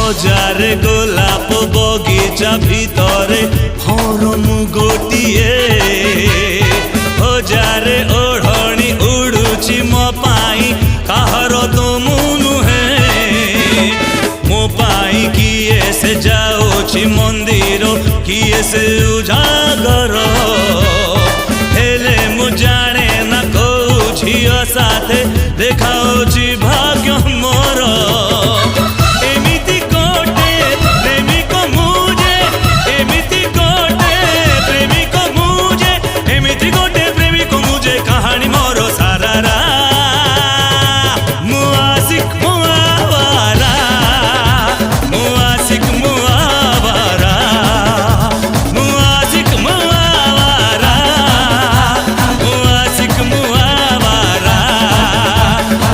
हजारे गोलाप बगीचा भितरे भरम गोटिए हजारे ओढ़णी उड़ुची मो पाई काहर तो मु नुहे मो पाई किए से जाऊची मंदिर किए से उजा